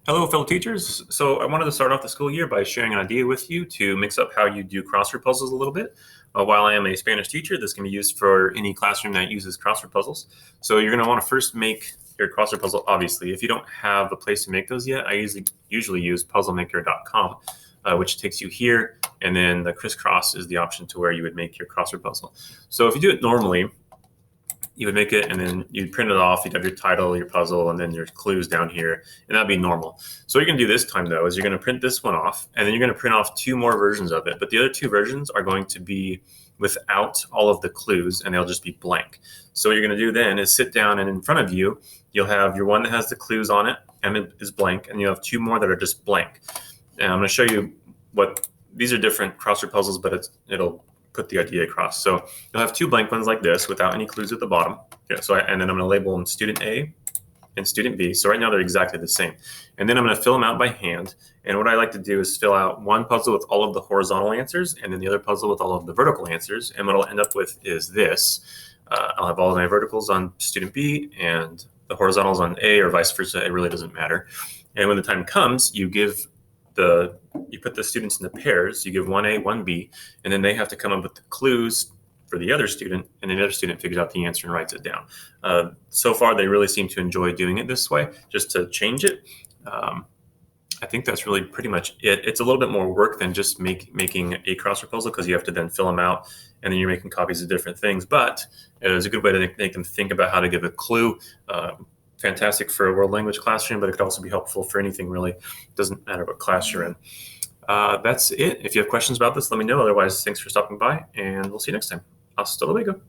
Hello, fellow teachers. So I wanted to start off the school year by sharing an idea with you to mix up how you do crossword puzzles a little bit. While I am a Spanish teacher, this can be used for any classroom that uses crossword puzzles. So you're going to want to first make your crossword puzzle, obviously. If you don't have a place to make those yet, I usually use puzzlemaker.com, which takes you here, and then the crisscross is the option to where you would make your crossword puzzle. So if you do it normally, you would make it and then you'd print it off. You'd have your title, your puzzle, and then your clues down here, and that'd be normal. So what you're gonna do this time though is you're gonna print this one off, and then you're gonna print off two more versions of it. But the other two versions are going to be without all of the clues, and they'll just be blank. So what you're gonna do then is sit down, and in front of you, you'll have your one that has the clues on it and it is blank, and you have two more that are just blank. And I'm gonna show you what these are different crossword puzzles, but it'll put the idea across. So you'll have two blank ones like this without any clues at the bottom. Yeah, and then I'm going to label them student A and student B. So right now they're exactly the same. And then I'm going to fill them out by hand. And what I like to do is fill out one puzzle with all of the horizontal answers and then the other puzzle with all of the vertical answers. And what I'll end up with is this. I'll have all of my verticals on student B and the horizontals on A, or vice versa. It really doesn't matter. And when the time comes, you put the students into pairs. You give 1A, 1B, and then they have to come up with the clues for the other student, and the other student figures out the answer and writes it down. So far, they really seem to enjoy doing it this way, just to change it. I think that's really pretty much it. It's a little bit more work than just making a crossword puzzle, because you have to then fill them out, and then you're making copies of different things. But it is a good way to make them think about how to give a clue. Fantastic for a world language classroom, but it could also be helpful for anything really. Doesn't matter what class you're in. That's it. If you have questions about this, let me know. Otherwise, thanks for stopping by, and we'll see you next time. Hasta luego.